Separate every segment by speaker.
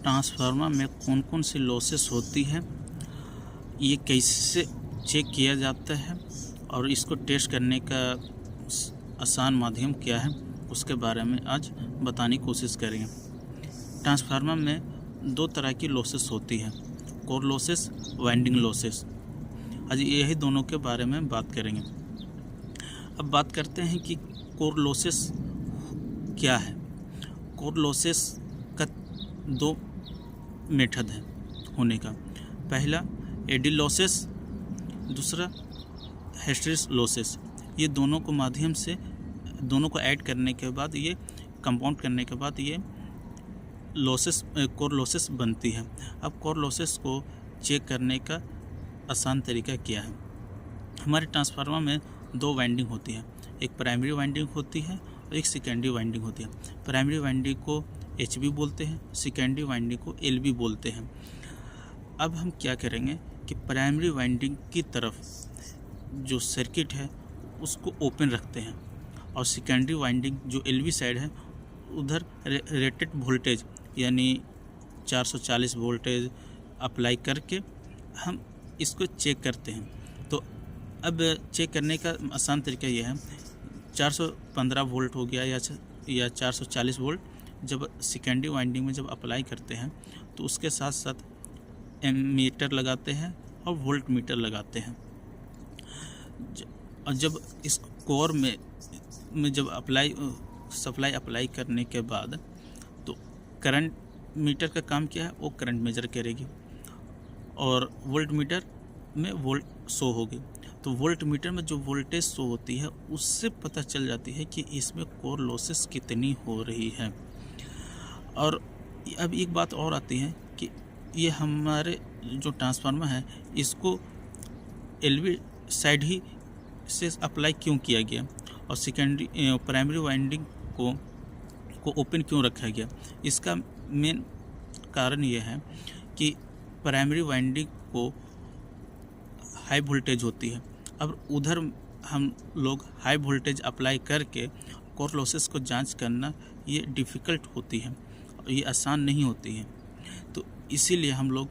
Speaker 1: Transformer में कौन कौन सी लॉसेस होती है, ये कैसे चेक किया जाता है और इसको टेस्ट करने का आसान माध्यम क्या है, उसके बारे में आज बताने की कोशिश करेंगे। ट्रांसफार्मर में दो तरह की लॉसेस होती है, कोर लॉसेस, वाइंडिंग लॉसेस। आज यही दोनों के बारे में बात करेंगे। अब बात करते हैं कि कोर लॉसेस क्या है। कोर लॉसेस का दो मेथड है होने का। पहला एडी लॉसेस, दूसरा हिस्टैरिसीस लॉसेस। ये दोनों को माध्यम से दोनों को ऐड करने के बाद, ये कंपाउंड करने के बाद ये लॉसेस कोर लॉसेस बनती है। अब कोर लॉसेस को चेक करने का आसान तरीका क्या है। हमारे ट्रांसफार्मर में दो वाइंडिंग होती है, एक प्राइमरी वाइंडिंग होती है और एक सेकेंडरी वाइंडिंग होती है। प्राइमरी वाइंडिंग को HV बोलते हैं, सेकेंडरी वाइंडिंग को LV बोलते हैं। अब हम क्या करेंगे कि प्राइमरी वाइंडिंग की तरफ जो सर्किट है उसको ओपन रखते हैं और सेकेंडरी वाइंडिंग जो LV साइड है उधर रेटेड वोल्टेज यानी 440 वोल्टेज अप्लाई करके हम इसको चेक करते हैं। तो अब चेक करने का आसान तरीका यह है, 415 वोल्ट हो गया या 440 वोल्ट जब सेकेंडरी वाइंडिंग में जब अप्लाई करते हैं तो उसके साथ साथ एमीटर लगाते हैं और वोल्ट मीटर लगाते हैं। और जब इस कोर में जब सप्लाई अप्लाई करने के बाद तो करंट मीटर का काम क्या है, वो करंट मेजर करेगी और वोल्ट मीटर में वोल्ट शो होगी। तो वोल्ट मीटर में जो वोल्टेज शो होती है उससे पता चल जाती है कि इसमें कोर लॉसेस कितनी हो रही है। और अब एक बात और आती है कि ये हमारे जो ट्रांसफार्मर है इसको LV साइड ही से अप्लाई क्यों किया गया और प्राइमरी वाइंडिंग को ओपन क्यों रखा गया। इसका मेन कारण ये है कि प्राइमरी वाइंडिंग को हाई वोल्टेज होती है। अब उधर हम लोग हाई वोल्टेज अप्लाई करके कोर लॉसेस को जांच करना ये डिफ़िकल्ट होती है, ये आसान नहीं होती है। तो इसीलिए हम लोग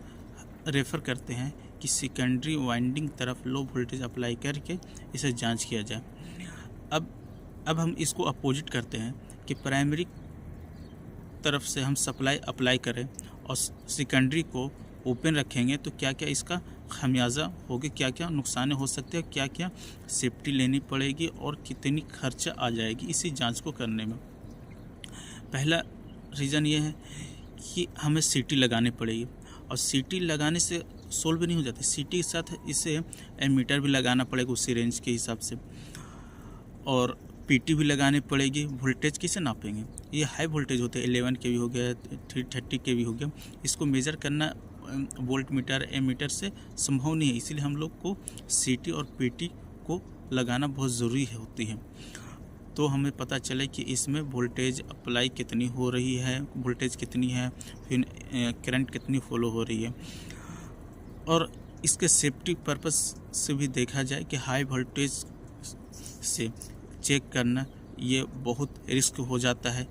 Speaker 1: रेफ़र करते हैं कि सेकेंडरी वाइंडिंग तरफ लो वोल्टेज अप्लाई करके इसे जांच किया जाए। अब हम इसको अपोजिट करते हैं कि प्राइमरी तरफ से हम सप्लाई अप्लाई करें और सेकेंडरी को ओपन रखेंगे तो क्या क्या इसका खामियाजा होगी, क्या क्या नुकसान हो सकते हैं, क्या क्या सेफ्टी लेनी पड़ेगी और कितनी खर्चा आ जाएगी इसी जांच को करने में। पहला रीज़न ये है कि हमें CT लगानी पड़ेगी और CT लगाने से सोल्व नहीं हो जाती। CT के साथ इसे एमीटर भी लगाना पड़ेगा उसी रेंज के हिसाब से और PT भी लगानी पड़ेगी। वोल्टेज कैसे नापेंगे, ये हाई वोल्टेज होते हैं, 11 के भी हो गया, 330 के भी हो गया। इसको मेज़र करना वोल्ट मीटर एमीटर से संभव नहीं है, इसीलिए हम लोग को CT और PT को लगाना बहुत ज़रूरी होती है। तो हमें पता चले कि इसमें वोल्टेज अप्लाई कितनी हो रही है, वोल्टेज कितनी है, फिर करंट कितनी फॉलो हो रही है। और इसके सेफ्टी पर्पस से भी देखा जाए कि हाई वोल्टेज से चेक करना ये बहुत रिस्क हो जाता है।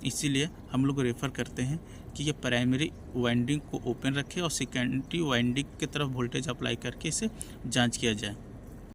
Speaker 1: इसीलिए हम लोग रेफ़र करते हैं कि ये प्राइमरी वाइंडिंग को ओपन रखें और सेकेंडरी वाइंडिंग की तरफ वोल्टेज अप्लाई करके इसे जांच किया जाए।